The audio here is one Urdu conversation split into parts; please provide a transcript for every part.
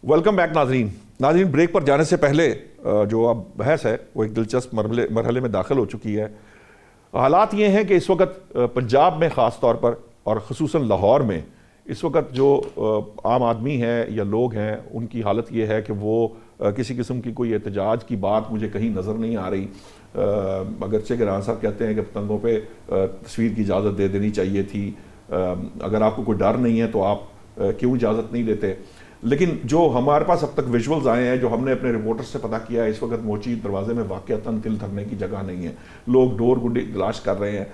ویلکم بیک ناظرین بریک پر جانے سے پہلے جو اب بحث ہے وہ ایک دلچسپ مرحلے میں داخل ہو چکی ہے. حالات یہ ہیں کہ اس وقت پنجاب میں خاص طور پر اور خصوصاً لاہور میں اس وقت جو عام آدمی ہیں یا لوگ ہیں ان کی حالت یہ ہے کہ وہ کسی قسم کی کوئی احتجاج کی بات مجھے کہیں نظر نہیں آ رہی. اگرچہ کہ رانا صاحب کہتے ہیں کہ پتنگوں پہ تصویر کی اجازت دے دینی چاہیے تھی, اگر آپ کو کوئی ڈر نہیں ہے تو آپ کیوں اجازت نہیں دیتے. لیکن جو ہمارے پاس اب تک ویژولز آئے ہیں, جو ہم نے اپنے رپورٹر سے پتہ کیا ہے, اس وقت موچی دروازے میں واقعتاً دل دھرنے کی جگہ نہیں ہے, لوگ ڈور گڈی تلاش کر رہے ہیں.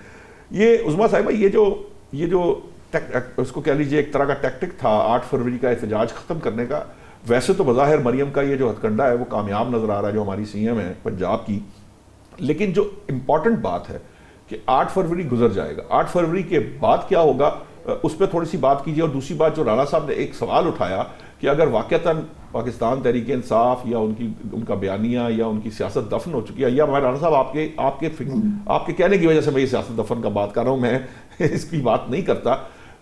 یہ عظمیٰ صاحبہ یہ جو اس کو کہہ لیجیے ایک طرح کا ٹیکٹک تھا 8 فروری کا احتجاج ختم کرنے کا, ویسے تو بظاہر مریم کا یہ جو ہتھ کنڈا ہے وہ کامیاب نظر آ رہا ہے جو ہماری سی ایم ہے پنجاب کی. لیکن جو امپورٹنٹ بات ہے کہ 8 فروری گزر جائے گا, 8 فروری کے بعد کیا ہوگا اس پہ تھوڑی سی بات کیجیے. اور دوسری بات جو رانا صاحب نے ایک سوال اٹھایا کہ اگر واقعتاً پاکستان تحریک انصاف یا ان کا بیانیہ یا ان کی سیاست دفن ہو چکی ہے, یا رانا صاحب آپ کے کہنے کی وجہ سے میں یہ سیاست دفن کا بات کر رہا ہوں, میں اس کی بات نہیں کرتا.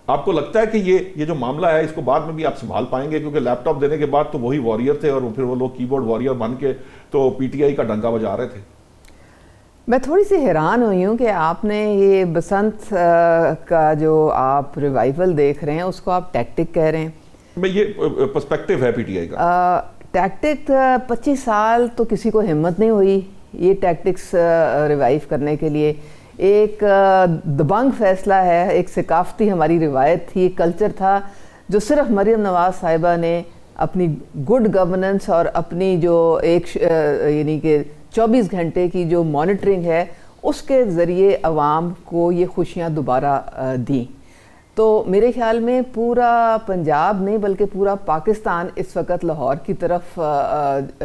آپ کو لگتا ہے کہ یہ جو معاملہ ہے اس کو بعد میں بھی آپ سنبھال پائیں گے؟ کیونکہ لیپ ٹاپ دینے کے بعد تو وہی وارئر تھے اور پھر وہ لوگ کی بورڈ وارئر بن کے تو پی ٹی آئی کا ڈنکا بجا رہے تھے. میں تھوڑی سی حیران ہوئی ہوں کہ آپ نے یہ بسنت کا جو آپ ریوائیول دیکھ رہے ہیں اس کو آپ ٹیکٹک کہہ رہے ہیں. میں یہ پرسپیکٹیو ہے پی ٹی آئی کا. ٹیکٹک 25 سال تو کسی کو ہمت نہیں ہوئی یہ ٹیکٹکس ریوائیو کرنے کے لیے. ایک دبنگ فیصلہ ہے, ایک ثقافتی ہماری روایت تھی, ایک کلچر تھا جو صرف مریم نواز صاحبہ نے اپنی گڈ گورننس اور اپنی جو ایک یعنی کہ 24 گھنٹے کی جو مانیٹرنگ ہے اس کے ذریعے عوام کو یہ خوشیاں دوبارہ دیں. تو میرے خیال میں پورا پنجاب نہیں بلکہ پورا پاکستان اس وقت لاہور کی طرف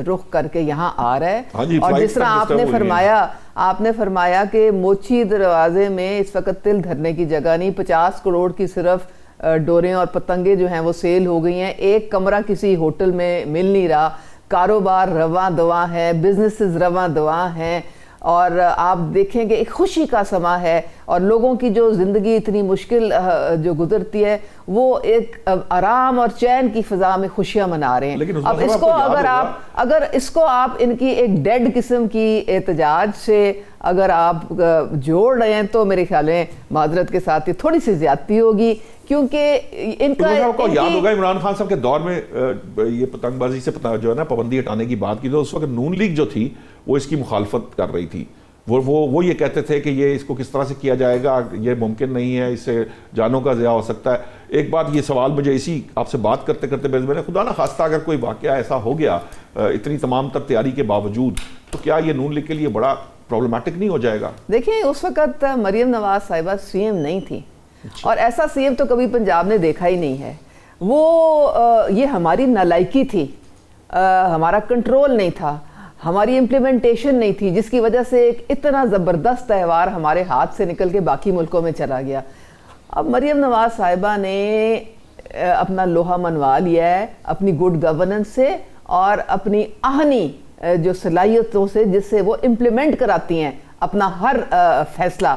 رخ کر کے یہاں آ رہا ہے. اور جس طرح آپ نے فرمایا کہ موچی دروازے میں اس وقت تل دھرنے کی جگہ نہیں, 50 کروڑ کی صرف ڈوریں اور پتنگیں جو ہیں وہ سیل ہو گئی ہیں, ایک کمرہ کسی ہوٹل میں مل نہیں رہا, کاروبار رواں دواں ہے, بزنسز رواں دواں ہیں, اور آپ دیکھیں کہ ایک خوشی کا سما ہے اور لوگوں کی جو زندگی اتنی مشکل جو گزرتی ہے وہ ایک آرام اور چین کی فضا میں خوشیاں منا رہے ہیں. اب اس کو اگر اس کو آپ ان کی ایک ڈیڈ قسم کی احتجاج سے اگر آپ جوڑ رہے ہیں تو میرے خیال میں معذرت کے ساتھ یہ تھوڑی سی زیادتی ہوگی, کیونکہ ان کا یاد ہوگا عمران خان صاحب کے دور میں یہ پتنگ بازی سے جو ہے نا پابندی ہٹانے کی بات کی تو اس وقت نون لیگ جو تھی وہ اس کی مخالفت کر رہی تھی. وہ یہ کہتے تھے کہ یہ اس کو کس طرح سے کیا جائے گا, یہ ممکن نہیں ہے, اس سے جانوں کا ضیاع ہو سکتا ہے. ایک بات یہ سوال مجھے اسی آپ سے بات کرتے کرتے میں نے خدا نہ خواستہ اگر کوئی واقعہ ایسا ہو گیا اتنی تمام تر تیاری کے باوجود تو کیا یہ نون لیگ کے لیے بڑا پرابلمٹک نہیں ہو جائے گا؟ دیکھیں اس وقت مریم نواز صاحبہ سی ایم نہیں تھی اور ایسا سی ایم تو کبھی پنجاب نے دیکھا ہی نہیں ہے. وہ یہ ہماری نالائکی تھی, ہمارا کنٹرول نہیں تھا, ہماری امپلیمنٹیشن نہیں تھی, جس کی وجہ سے ایک اتنا زبردست تہوار ہمارے ہاتھ سے نکل کے باقی ملکوں میں چلا گیا. اب مریم نواز صاحبہ نے اپنا لوہا منوا لیا ہے اپنی گڈ گورننس سے اور اپنی آہنی جو صلاحیتوں سے جس سے وہ امپلیمنٹ کراتی ہیں اپنا ہر فیصلہ.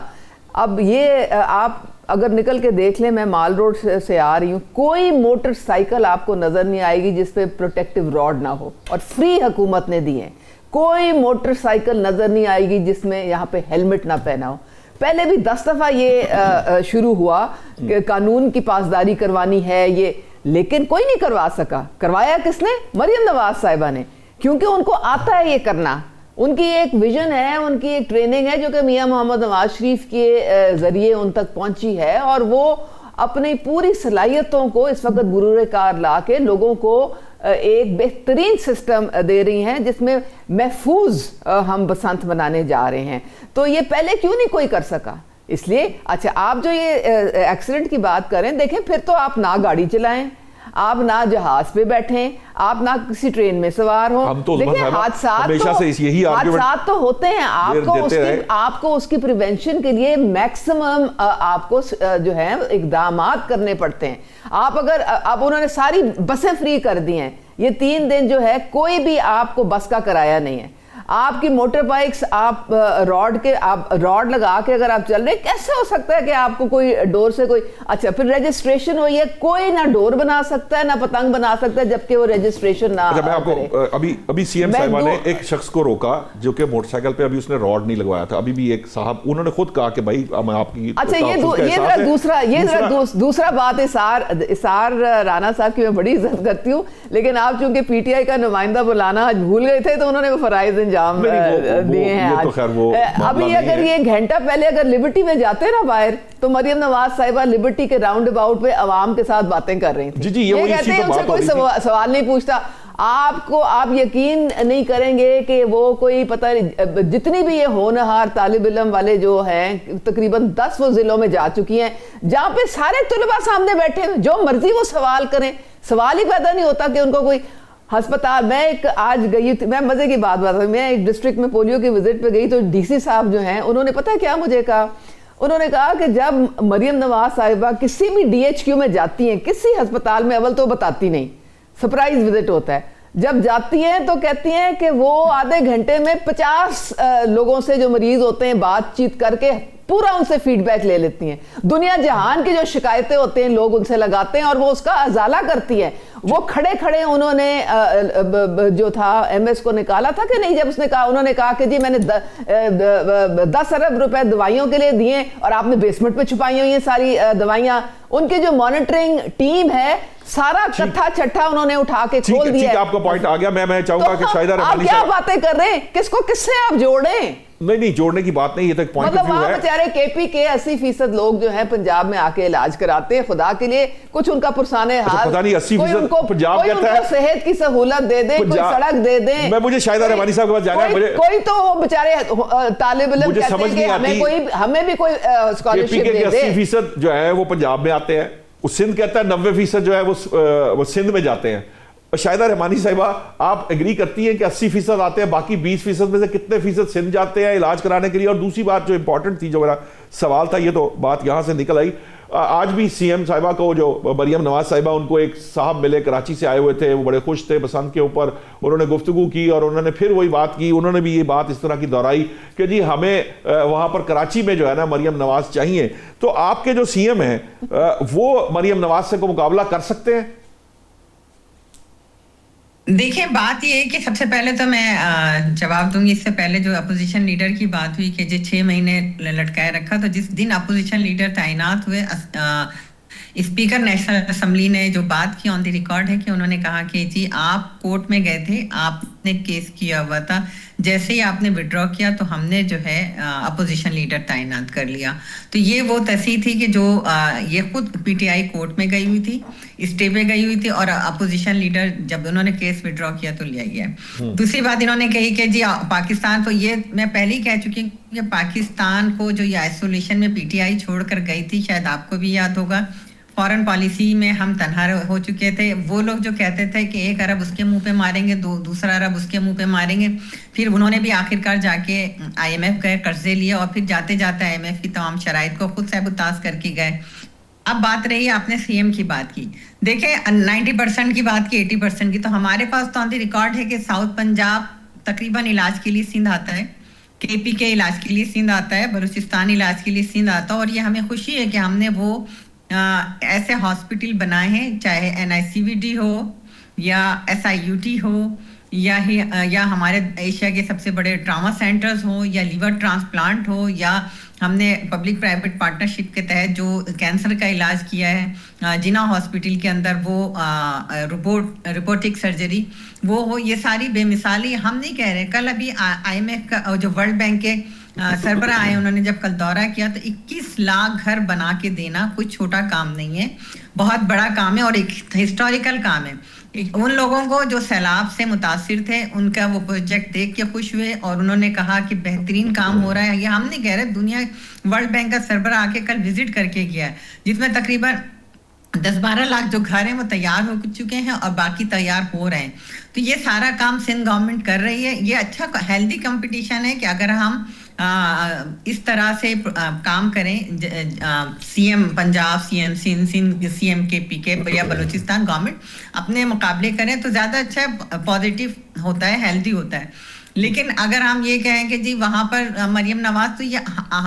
اب یہ آپ اگر نکل کے دیکھ لیں, میں مال روڈ سے آ رہی ہوں, کوئی موٹر سائیکل آپ کو نظر نہیں آئے گی جس پہ پروٹیکٹیو راڈ نہ ہو, اور فری حکومت نے دی ہیں. کوئی موٹر سائیکل نظر نہیں آئے گی جس میں یہاں پہ ہیلمٹ نہ پہنا ہو. پہلے بھی 10 دفعہ یہ شروع ہوا کہ قانون کی پاسداری کروانی ہے یہ, لیکن کوئی نہیں کروا سکا. کروایا کس نے؟ مریم نواز صاحبہ نے, کیونکہ ان کو آتا ہے یہ کرنا. ان کی ایک ویژن ہے, ان کی ایک ٹریننگ ہے جو کہ میاں محمد نواز شریف کے ذریعے ان تک پہنچی ہے, اور وہ اپنی پوری صلاحیتوں کو اس وقت برور کار لا کے لوگوں کو ایک بہترین سسٹم دے رہی ہیں جس میں محفوظ ہم بسنت منانے جا رہے ہیں. تو یہ پہلے کیوں نہیں کوئی کر سکا؟ اس لیے اچھا آپ جو یہ ایکسیڈنٹ کی بات کریں, دیکھیں پھر تو آپ نہ گاڑی چلائیں, آپ نہ جہاز پہ بیٹھیں, آپ نہ کسی ٹرین میں سوار ہوں. دیکھیں حادثات تو ہوتے ہیں, آپ کو اس کی پریونشن کے لیے میکسیمم آپ کو جو ہے اقدامات کرنے پڑتے ہیں. اب انہوں نے ساری بسیں فری کر دی ہیں, یہ 3 دن جو ہے کوئی بھی آپ کو بس کا کرایہ نہیں ہے. آپ کی موٹر بائکس آپ راڈ لگا کے اگر آپ چل رہے ہیں, کیسے ہو سکتا ہے کہ آپ کو کوئی ڈور سے کوئی, اچھا پھر رجسٹریشن ہوئی ہے, کوئی نہ ڈور بنا سکتا ہے نہ پتنگ بنا سکتا ہے جبکہ وہ رجسٹریشن نہ میں آپ کو ابھی سی ایم صاحبہ نے ایک شخص کو روکا جو کہ موٹر سائیکل پہ ابھی اس نے راڈ نہیں لگوایا تھا, ابھی بھی ایک صاحب انہوں نے خود کہا کہ بھائی آپ کی, اچھا یہ دوسرا بات اسار رانا صاحب کی میں بڑی عزت کرتی ہوں, لیکن آپ چونکہ پی ٹی آئی کا نمائندہ بلانا آج بھول گئے تھے تو انہوں نے وہ فرائض انجام دیے ہیں آج. ابھی اگر یہ گھنٹہ پہلے اگر لبرٹی میں جاتے نا باہر تو مریم نواز صاحبہ لبرٹی کے راؤنڈ اباؤٹ پہ عوام کے ساتھ باتیں کر رہی تھیں. یہ کہتے ہیں ان سے کوئی سوال نہیں پوچھتا. آپ یقین نہیں کریں گے کہ وہ کوئی پتہ نہیں, جتنی بھی یہ ہونہار طالب علم والے جو ہیں تقریباً 10 وہ ضلعوں میں جا چکی ہیں جہاں پہ سارے طلباء سامنے بیٹھے ہیں, جو مرضی وہ سوال کریں, سوال ہی پیدا نہیں ہوتا کہ ان کو کوئی ہسپتال. میں ایک آج گئی تھی, میں مزے کی بات میں ایک ڈسٹرکٹ میں پولیو کی وزٹ پہ گئی تو ڈی سی صاحب جو ہیں انہوں نے پتہ کیا مجھے کہا, انہوں نے کہا کہ جب مریم نواز صاحبہ کسی بھی ڈی ایچ کیو میں جاتی ہیں کسی ہسپتال میں, اول تو بتاتی نہیں, سرپرائز وزٹ ہوتا ہے, جب جاتی ہیں تو کہتی ہیں کہ وہ آدھے گھنٹے میں 50 لوگوں سے جو مریض ہوتے ہیں بات چیت کر کے پورا ان سے فیڈ بیک لے لیتی ہیں. دنیا جہان کی جو شکایتیں ہوتے ہیں لوگ ان سے لگاتے ہیں اور وہ اس کا ازالہ کرتی ہے. وہ کھڑے کھڑے انہوں نے جو تھا ایم ایس کو نکالا تھا کہ نہیں, جب اس نے کہا, انہوں نے کہا کہ جی میں نے 10 ارب روپے دوائیوں کے لیے دیے اور آپ نے بیسمنٹ پہ چھپائی ہوئی ہیں ساری دوائیاں. ان کی جو مانیٹرنگ ٹیم ہے سارا کتھا چھٹا انہوں نے اٹھا کے کھول دیا. آپ کا پوائنٹ آ گیا. میں چاہوں گا کہ شاہدہ رحمانی صاحب, آپ کیا باتیں کر رہے ہیں, کس کو کس سے آپ جوڑیں؟ نہیں جوڑنے کی بات نہیں, یہ تو ایک پوائنٹ آف ویو ہے. مطلب وہاں بیچارے کے پی کے 80% لوگ جو ہیں پنجاب میں آ کے علاج کراتے ہیں, خدا کے لیے کچھ ان کا پرسانے حال, پتہ نہیں 80% پنجاب کہتا ہے صحت کی سہولت دے دیں, کوئی سڑک دے دیں. میں مجھے شاہدہ رحمانی صاحب کے پاس جانا ہے, کوئی تو وہ بیچارے طالب علم کہتے ہیں کہ ہمیں بھی کوئی اسکالرشپ دے دے. 80% جو ہے وہ پنجاب میں آتے ہیں, سندھ کہتا ہے 90% جو ہے وہ سندھ میں جاتے ہیں. شاہدہ رحمانی صاحبہ آپ ایگری کرتی ہیں کہ 80% آتے ہیں, باقی 20% میں سے کتنے فیصد سندھ جاتے ہیں علاج کرانے کے لیے؟ اور دوسری بات جو امپورٹنٹ تھی, جو میرا سوال تھا, یہ تو بات یہاں سے نکل آئی. آج بھی سی ایم صاحبہ کو, جو مریم نواز صاحبہ, ان کو ایک صاحب ملے, کراچی سے آئے ہوئے تھے, وہ بڑے خوش تھے, بسنت کے اوپر انہوں نے گفتگو کی اور انہوں نے پھر وہی بات کی. انہوں نے بھی یہ بات اس طرح کی دہرائی کہ جی ہمیں وہاں پر کراچی میں جو ہے نا مریم نواز چاہیے. تو آپ کے جو سی ایم ہیں وہ مریم نواز سے کو مقابلہ کر سکتے ہیں؟ دیکھیں بات یہ ہے کہ سب سے پہلے تو میں جواب دوں گی. اس سے پہلے جو اپوزیشن لیڈر کی بات ہوئی کہ جو 6 مہینے لٹکائے رکھا, تو جس دن اپوزیشن لیڈر تعینات ہوئے, اسپیکر نیشنل اسمبلی نے جو بات کی آن دی ریکارڈ ہے کہ انہوں نے کہا کہ جی آپ کورٹ میں گئے تھے, آپ نے کیس کیا ہوا تھا, جیسے ہی آپ نے وڈرا کیا تو ہم نے جو ہے اپوزیشن لیڈر تعینات کر لیا. تو یہ وہ تصحیح تھی کہ جو یہ خود پی ٹی آئی کورٹ میں گئی ہوئی تھی, اسٹے پہ گئی ہوئی تھی, اور اپوزیشن لیڈر جب انہوں نے کیس وڈرا کیا تو لیا گیا. دوسری بات انہوں نے کہی کہ جی پاکستان کو, یہ میں پہلے ہی کہہ چکی ہوں کہ پاکستان کو جو یہ آئسولیشن میں پی ٹی آئی چھوڑ کر گئی تھی, شاید آپ کو بھی یاد ہوگا, فارن پالیسی میں ہم تنہا ہو چکے تھے. وہ لوگ جو کہتے تھے کہ 1 ارب اس کے منہ پہ ماریں گے, دوسرا ارب اس کے منہ پہ ماریں گے, پھر انہوں نے بھی آخرکار جا کے آئی ایم ایف گئے, قرضے لیے, اور پھر جاتے جاتے آئی ایم ایف کی تمام شرائط کو خود سبوتاژ کر کے گئے. اب بات رہی آپ نے سی ایم کی بات کی, دیکھیں 90% کی بات کی, 80% کی, تو ہمارے پاس تو آن دی ریکارڈ ہے کہ ساؤتھ پنجاب تقریباً علاج کے لیے سندھ آتا ہے, کے پی کے علاج کے لیے سندھ آتا ہے, بلوچستان علاج کے لیے سندھ آتا ہے. اور یہ ہمیں خوشی ہے کہ ہم نے وہ ایسے ہاسپٹل بنائے ہیں, چاہے این آئی سی وی ڈی ہو یا ایس آئی یو ٹی ہو یا ہمارے ایشیا کے سب سے بڑے ٹراما سینٹرز ہوں, یا لیور ٹرانسپلانٹ ہو, یا ہم نے پبلک پرائیویٹ پارٹنرشپ کے تحت جو کینسر کا علاج کیا ہے جنا ہاسپٹل کے اندر, وہ روبوٹک سرجری وہ ہو. یہ ساری بے مثالی ہم نہیں کہہ رہے. کل ابھی آئی ایم ایف کا جو ورلڈ بینک کے سربراہ آئے, انہوں نے جب کل دورہ کیا تو 21 لاکھ گھر بنا کے دینا کوئی چھوٹا کام نہیں ہے, بہت بڑا کام ہے اور ایک ہسٹوریکل کام ہے. ان لوگوں کو جو سیلاب سے متاثر تھے, ان کا وہ پروجیکٹ دیکھ کے خوش ہوئے اور انہوں نے کہا کہ بہترین کام ہو رہا ہے. یہ ہم نہیں کہہ رہے, دنیا ورلڈ بینک کا سربراہ آ کے کل وزٹ کر کے گیا ہے, جس میں تقریباً 10-12 لاکھ جو گھر ہیں وہ تیار ہو چکے ہیں اور باقی تیار ہو رہے ہیں. تو یہ سارا کام سندھ گورنمنٹ کر رہی ہے. یہ اچھا ہیلدی کمپٹیشن ہے کہ اگر ہم اس طرح سے کام کریں, C M Punjab, C M Sindh, C M K P کے یا بلوچستان گورنمنٹ اپنے مقابلے کریں تو زیادہ اچھا پازیٹیو ہوتا ہے, ہیلدی ہوتا ہے. لیکن اگر ہم یہ کہیں کہ جی وہاں پر مریم نواز تو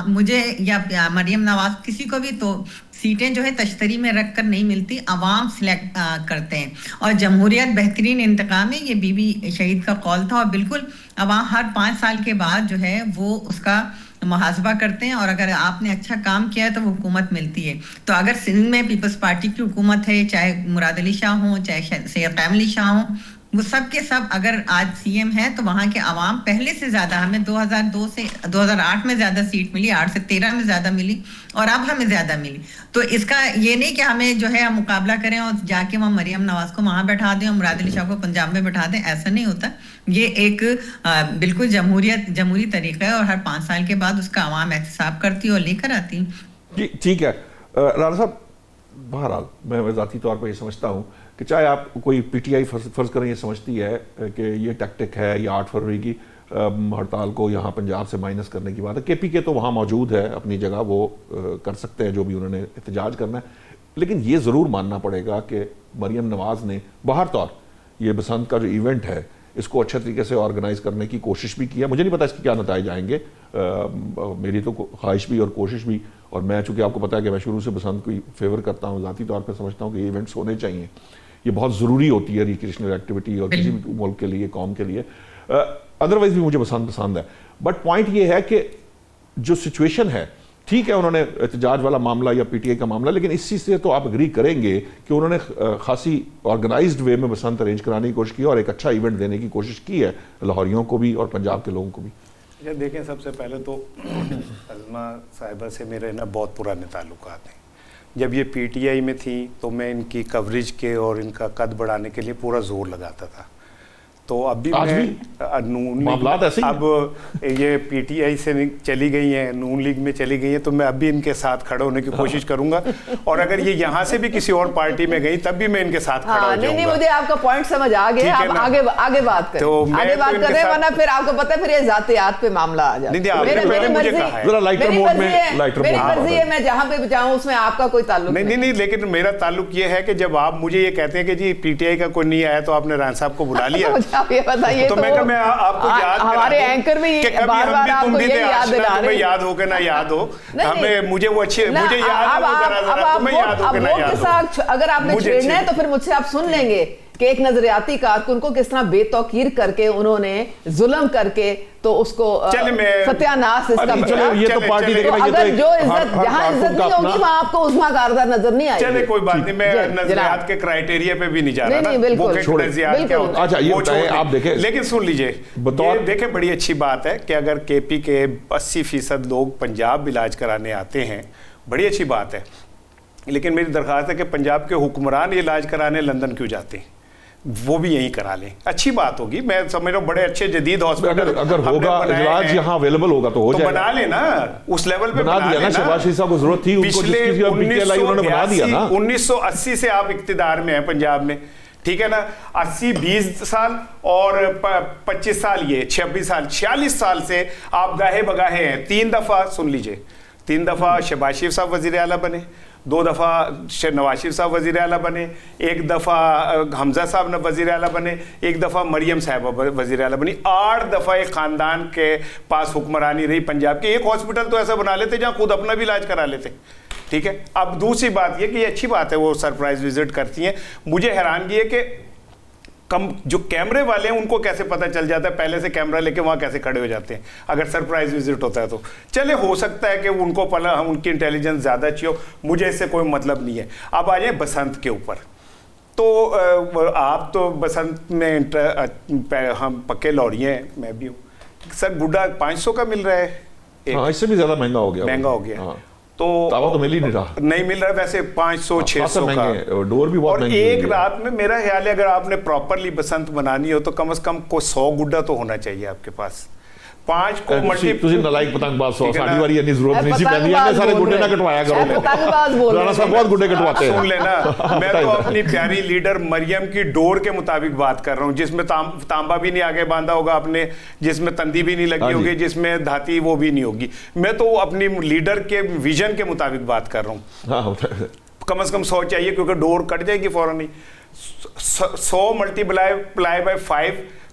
مجھے یا مریم نواز کسی کو بھی تو سیٹیں جو ہے تشتری میں رکھ کر نہیں ملتی، عوام سلیکٹ کرتے ہیں، اور جمہوریت بہترین انتقام ہے، یہ بی بی شہید کا قول تھا، اور بالکل عوام ہر 5 سال کے بعد جو ہے وہ اس کا محاسبہ کرتے ہیں، اور اگر آپ نے اچھا کام کیا ہے تو وہ حکومت ملتی ہے۔ تو اگر سندھ میں پیپلز پارٹی کی حکومت ہے، چاہے مراد علی شاہ ہوں، چاہے سید قائم علی شاہ ہوں، وہ سب کے سب اگر آج سی ایم ہے تو وہاں کے عوام پہلے سے زیادہ، ہمیں 2002 سے 2008 میں زیادہ سیٹ ملی، 8 سے 13 میں زیادہ ملی، اور اب ہمیں زیادہ ملی۔ تو اس کا یہ نہیں کہ ہمیں جو ہے ہم مقابلہ کریں اور جا کے وہاں مریم نواز کو وہاں بیٹھا دیں اور مراد علی شاہ کو پنجاب میں بیٹھا دیں، ایسا نہیں ہوتا۔ یہ ایک بالکل جمہوری طریقہ ہے، اور ہر 5 سال کے بعد اس کا عوام احتساب کرتی ہے اور لے کر آتی ہے۔ جی ٹھیک ہے رانا صاحب، بہرحال میں ذاتی طور پر یہ سمجھتا ہوں کہ چاہے آپ کوئی پی ٹی آئی فرض کریں یہ سمجھتی ہے کہ یہ ٹیکٹک ہے، یہ 8 فروری کی ہڑتال کو یہاں پنجاب سے مائنس کرنے کی بات ہے، کے پی کے تو وہاں موجود ہے اپنی جگہ، وہ کر سکتے ہیں جو بھی انہوں نے احتجاج کرنا ہے، لیکن یہ ضرور ماننا پڑے گا کہ مریم نواز نے باہر طور یہ بسنت کا جو ایونٹ ہے اس کو اچھے طریقے سے آرگنائز کرنے کی کوشش بھی کی ہے۔ مجھے نہیں پتا اس کے کیا نتائج آئیں گے، میری تو خواہش بھی اور کوشش بھی، اور میں چونکہ آپ کو پتا ہے کہ میں شروع سے بسنت کو فیور کرتا ہوں، ذاتی طور پہ سمجھتا ہوں کہ یہ ایونٹس ہونے چاہیے، یہ بہت ضروری ہوتی ہے ریکریشنل ایکٹیویٹی اور کسی بھی ملک کے لیے، قوم کے لیے۔ ادروائز بھی مجھے بسنت پسند ہے، بٹ پوائنٹ یہ ہے کہ جو سچویشن ہے، ٹھیک ہے انہوں نے احتجاج والا معاملہ یا پی ٹی آئی کا معاملہ، لیکن اس چیز سے تو آپ اگری کریں گے کہ انہوں نے خاصی آرگنائزڈ وے میں بسنت ارینج کرانے کی کوشش کی اور ایک اچھا ایونٹ دینے کی کوشش کی ہے لاہوریوں کو بھی اور پنجاب کے لوگوں کو بھی۔ دیکھیں، سب سے پہلے تو عظمہ صاحبہ سے میرے بہت پرانے تعلقات ہیں۔ جب یہ پی ٹی آئی میں تھی تو میں ان کی کوریج کے اور ان کا قد بڑھانے کے لیے پورا زور لگاتا تھا، تو اب بھی معاملات ایسے ہی، اب یہ پی ٹی آئی سے چلی گئی ہیں، نون لیگ میں چلی گئی ہیں، تو میں اب بھی ان کے ساتھ کھڑے ہونے کی کوشش کروں گا، اور اگر یہ یہاں سے بھی کسی اور پارٹی میں گئی تب بھی میں ان کے ساتھ کھڑا ہو جاؤں گا۔ نہیں، مجھے آپ کا پوائنٹ سمجھ آ گیا، آپ آگے بات کریں، آگے بات کریں، ورنہ پھر آپ کو پتہ ہے پھر یہ ذاتیات پہ معاملہ آ جاتا ہے۔ میری مرضی ہے، میں جہاں پہ جاؤں اس میں آپ کا کوئی تعلق نہیں، لیکن میرا تعلق یہ ہے کہ جب آپ مجھے یہ کہتے ہیں کہ جی پی ٹی آئی کا کوئی نہیں آیا تو آپ نے ران صاحب کو بلا لیا، آپ یہ بتائیے، تو میں آپ کو یاد ہمارے اینکر بھی بار بار آپ کو یہ یاد دلا رہے ہیں، یاد ہو کہ نہ یاد ہو، ہمیں مجھے وہ اچھے مجھے یاد ہو ذرا تمہیں یاد ہو کہ نہ یاد ہو۔ اگر آپ نے چھیڑنا ہے تو پھر مجھ سے آپ سن لیں گے کہ ایک نظریاتی کارکن کو کس طرح بے توقیر کر کے انہوں نے ظلم کر کے تو اس کو ستیہ ناس اس کا بنا۔ یہ تو پارٹی تو اگر جو عزت جہاں عزت نہیں ہوگی وہاں آپ کو عظمیٰ کارکردہ نظر نہیں آئے گی۔ چلے کوئی بات نہیں، میں نظریات کے کرائیٹیریا پہ بھی نہیں جا رہا نا، وہ نظریات کیا ہوتا ہے وہ چھوڑیں، لیکن سن لیجئے، دیکھیں بڑی اچھی بات ہے کہ اگر کے پی کے 80% لوگ پنجاب علاج کرانے آتے ہیں، بڑی اچھی بات ہے، لیکن میری درخواست ہے کہ پنجاب کے حکمران یہ علاج کرانے لندن کیوں جاتے ہیں، وہ بھی یہیں کرا لیں، اچھی بات ہوگی۔ میں سمجھ رہا ہوں بڑے اچھے جدید ہاسپٹل اگر ہوگا علاج یہاں اویلیبل ہوگا تو ہو جائے گا، بنا لیں نا، اس لیول پہ بنا دیا نا۔ شہباز شریف صاحب کو ضرورت تھی، ان کو جس چیز کی پی ٹی آئی انہوں نے بنا دیا نا۔ 1980 سے آپ اقتدار میں ہیں پنجاب میں، ٹھیک ہے نا، 20 سال اور 25 سال، یہ 26 سال، 46 سال سے آپ گاہے بگاہے ہیں۔ 3 دفعہ سن لیجئے، 3 دفعہ شہباز شریف صاحب وزیر اعلیٰ بنے، 2 دفعہ نواز شریف صاحب وزیر اعلیٰ بنے، 1 دفعہ حمزہ صاحب وزیر اعلیٰ بنے، 1 دفعہ مریم صاحبہ وزیر اعلیٰ بنی، 8 دفعہ ایک خاندان کے پاس حکمرانی رہی پنجاب کے۔ ایک ہاسپٹل تو ایسا بنا لیتے جہاں خود اپنا بھی علاج کرا لیتے، ٹھیک ہے۔ اب دوسری بات یہ کہ یہ اچھی بات ہے وہ سرپرائز وزٹ کرتی ہیں، مجھے حیرانگی ہے کہ جو کیمرے والے ہیں ان کو کیسے پتہ چل جاتا ہے، پہلے سے کیمرہ لے کے وہاں کیسے کھڑے ہو جاتے ہیں اگر سرپرائز وزٹ ہوتا ہے تو۔ چلے ہو سکتا ہے کہ ان کو ان کی انٹیلیجنس زیادہ اچھی ہو، مجھے اس سے کوئی مطلب نہیں ہے۔ اب آ جائیں بسنت کے اوپر، تو آپ تو بسنت میں ہم پکے لوڑی ہیں، میں بھی ہوں سر، گڈا 500 کا مل رہا ہے، ہاں اس سے بھی زیادہ مہنگا ہو گیا، تو مل ہی نہیں رہا، نہیں مل رہا ویسے 500 600 کا، ڈور بھی بہت مہنگی، اور ایک رات میں میرا خیال ہے اگر آپ نے پراپرلی بسنت بنانی ہو تو کم از کم کوئی 100 گڈا تو ہونا چاہیے آپ کے پاس۔ 5 کو ملٹی تسی نالائک پتنگ باز 100 ساڑھی واری انی ضرورت نہیں سی پہنی ہے، سارے گڈے نہ کٹوایا کرو، رانا صاحب بہت گڈے کٹواتے ہیں۔ سن لینا، میں تو اپنی پیاری لیڈر مریم کی ڈور کے مطابق بات کر رہا ہوں، جس میں تانبا بھی نہیں آگے باندھا ہوگا آپ نے، جس میں تندی بھی نہیں لگی ہوگی، جس میں دھاتی وہ بھی نہیں ہوگی، میں تو اپنی لیڈر کے ویژن کے مطابق بات کر رہا ہوں۔ کم از کم 100 چاہیے کیونکہ ڈور کٹ جائے گی فوراً ہی۔ 100 ملٹی پلائی بائی 5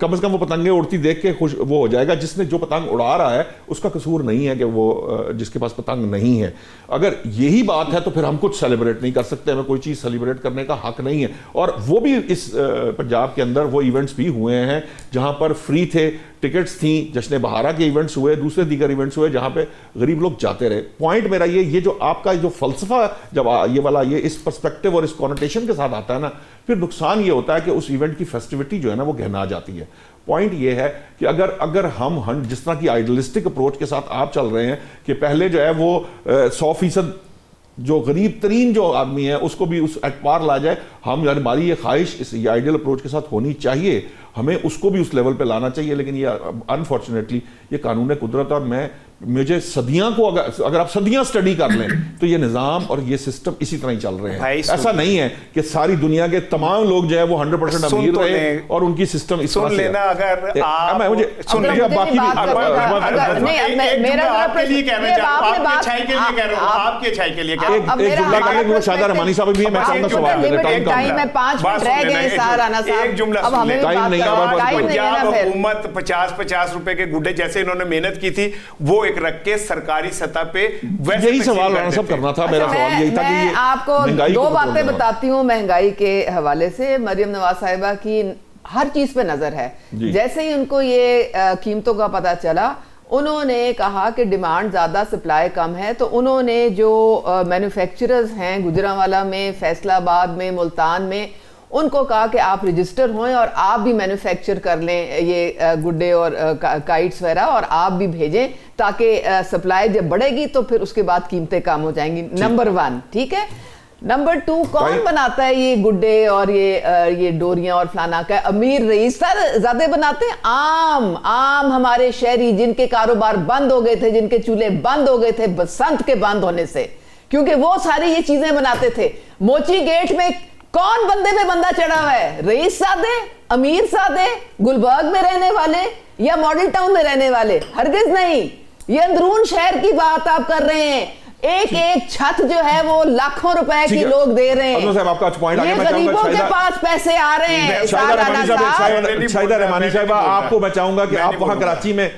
کم از کم وہ پتنگیں اڑتی دیکھ کے خوش وہ ہو جائے گا. جس نے جو پتنگ اڑا رہا ہے اس کا قصور نہیں ہے کہ وہ جس کے پاس پتنگ نہیں ہے. اگر یہی بات ہے تو پھر ہم کچھ سیلیبریٹ نہیں کر سکتے, ہمیں کوئی چیز سیلیبریٹ کرنے کا حق نہیں ہے. اور وہ بھی اس پنجاب کے اندر وہ ایونٹس بھی ہوئے ہیں جہاں پر فری تھے, ٹکٹس تھیں, جشن بہارا کے ایونٹس ہوئے, دوسرے دیگر ایونٹس ہوئے جہاں پہ غریب لوگ جاتے رہے. پوائنٹ میرا یہ جو آپ کا جو فلسفہ جب یہ والا یہ اس پرسپیکٹیو اور اس کونوٹیشن کے ساتھ آتا ہے نا, پھر نقصان یہ ہوتا ہے کہ اس ایونٹ کی فیسٹیوٹی جو ہے نا وہ گہنا جاتی ہے. پوائنٹ یہ ہے کہ اگر ہم جس طرح کی آئیڈیلسٹک اپروچ کے ساتھ آپ چل رہے ہیں کہ پہلے جو ہے وہ 100% جو غریب ترین جو آدمی ہے اس کو بھی اس اعتبار لا جائے, ہماری یہ خواہش اس یہ آئیڈیل اپروچ کے ساتھ ہونی چاہیے, ہمیں اس کو بھی اس لیول پہ لانا چاہیے. لیکن یہ انفارچونیٹلی یہ قانون قدرت, اور مجھے صدیاں کو اگر آپ صدیاں سٹڈی کر لیں تو یہ نظام اور یہ سسٹم اسی طرح ہی چل رہے ہیں. ایسا نہیں ہے کہ ساری دنیا کے تمام لوگ جو ہے وہ 100% امیر رہے اور ان کی سسٹم اس طرح سے. سن لینا, اگر آپ کی اچھائی کے لیے ایک جملہ کرنے کے شاہدہ رحمانی صاحب بھی میں چاہوں گا سوال ایک جملہ سن لیں. پنجاب حکومت 50-50 روپے کے گڈے جیسے انہوں نے محنت کی تھی وہ ایک رکھ کے سرکاری سطح پہ یہی سوال رانا صاحب کرنا تھا. میرا سوال یہی تھا کہ میں آپ کو 2 باتیں بتاتی ہوں مہنگائی کے حوالے سے. مریم نواز صاحبہ کی ہر چیز پہ نظر ہے. جیسے ہی ان کو یہ قیمتوں کا پتہ چلا, انہوں نے کہا کہ ڈیمانڈ زیادہ سپلائی کم ہے, تو انہوں نے جو مینوفیکچررز ہیں گجرانوالہ میں, فیصل آباد میں, ملتان میں, ان کو کہا کہ آپ رجسٹر ہوئیں اور آپ بھی مینوفیکچر کر لیں یہ گڈے اور کائٹس وغیرہ, اور آپ بھی بھیجیں تاکہ سپلائی جب بڑھے گی تو پھر اس کے بعد قیمتیں کم ہو جائیں گی. نمبر 1 ٹھیک ہے. نمبر 2 کون بناتا ہے یہ گڈے اور یہ ڈوریاں اور فلانا کا؟ امیر رئیس زیادہ بناتے ہیں. عام ہمارے شہری جن کے کاروبار بند ہو گئے تھے, جن کے چولہے بند ہو گئے تھے بسنت کے بند ہونے سے, کیونکہ وہ ساری یہ چیزیں بناتے تھے. موچی گیٹ میں کون بندے پہ بندہ چڑھا ہوا ہے؟ رئیس زادے, امیر زادے, گلبرگ میں رہنے والے یا ماڈل ٹاؤن میں رہنے والے؟ ہرگز نہیں. یہ اندرون شہر کی بات آپ کر رہے ہیں. ایک چھت جو ہے وہ لاکھوں روپے کی لوگ دے رہے ہیں. یہ غریبوں کے پاس پیسے آ رہے ہیں. شاہدہ رحمانی صاحبہ, آپ کو میں چاہوں گا کہ آپ وہاں کراچی میں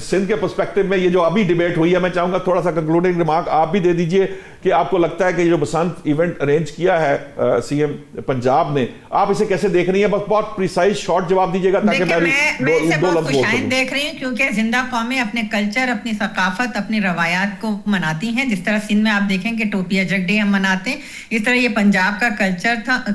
سندھ کے پرسپیکٹیو میں یہ جو ابھی ڈیبیٹ ہوئی ہے, میں چاہوں گا تھوڑا سا کنکلوڈنگ ریمارک آپ بھی دے دیجئے کہ آپ کو لگتا ہے کہ جو بسنت ایونٹ ارینج کیا ہے سی ایم پنجاب نے, آپ اسے کیسے دیکھ رہی ہیں؟ بس بہت پریسائز شارٹ جواب دیجیے گا تاکہ میں اسے بہت خوشائند دیکھ رہی ہوں, کیونکہ زندہ قومیں اپنے کلچر, اپنی ثقافت, اپنی روایات کو مناتی ہیں. جس طرح سندھ میں آپ دیکھیں کہ ٹوپیا جگ ڈے ہم مناتے ہیں, اس طرح یہ پنجاب کا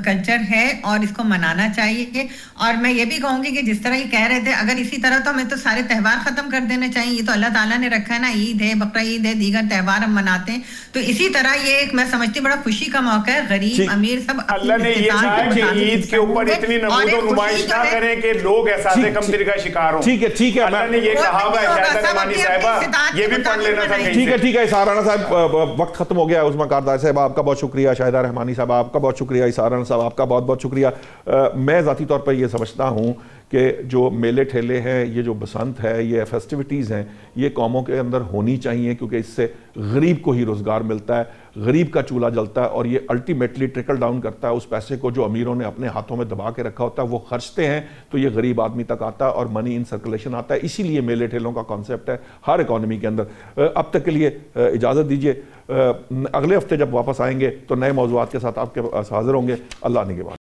کلچر ہے اور اس کو منانا چاہیے. اور میں یہ بھی کہوں گی کہ جس طرح یہ کہہ رہے تھے اگر اسی طرح تو ہمیں تو سارے تہوار ختم کر دینے چاہیے. یہ تو اللہ تعالیٰ نے رکھا ہے نا, عید ہے, بقرہ عید ہے, دیگر تہوار ہم مناتے ہیں. تو اسی طرح یہ ایک میں سمجھتی بڑا خوشی کا موقع ہے. غریب امیر سب اللہ نے یہ چاہا کہ عید کے اوپر اتنی نمود و نمائش نہ کریں کہ لوگ احساس کمتری کا شکار ہوں. ٹھیک ہے, اللہ نے یہ کہا ہوا ہے. شاہدہ رحمانی صاحبہ یہ بھی پڑھ لینا تھا. ٹھیک ہے اسحاق رانا صاحب, وقت ختم ہو گیا. عظمیٰ کاردار صاحب آپ کا بہت شکریہ, شاہدہ رحمانی صاحب آپ کا بہت شکریہ, اسحاق رانا صاحب آپ کا بہت بہت شکریہ. میں ذاتی طور پر یہ سمجھتا ہوں کہ جو میلے ٹھیلے ہیں, یہ جو بسنت ہے, یہ فیسٹیوٹیز ہیں, یہ قوموں کے اندر ہونی چاہیے, کیونکہ اس سے غریب کو ہی روزگار ملتا ہے, غریب کا چولہا جلتا ہے, اور یہ الٹیمیٹلی ٹرکل ڈاؤن کرتا ہے. اس پیسے کو جو امیروں نے اپنے ہاتھوں میں دبا کے رکھا ہوتا ہے وہ خرچتے ہیں تو یہ غریب آدمی تک آتا ہے اور منی ان سرکولیشن آتا ہے. اسی لیے میلے ٹھیلوں کا کانسیپٹ ہے ہر اکانومی کے اندر. اب تک کے لیے اجازت دیجیے, اگلے ہفتے جب واپس آئیں گے تو نئے موضوعات کے ساتھ آپ کے پاس حاضر ہوں گے. اللہ نگہبان.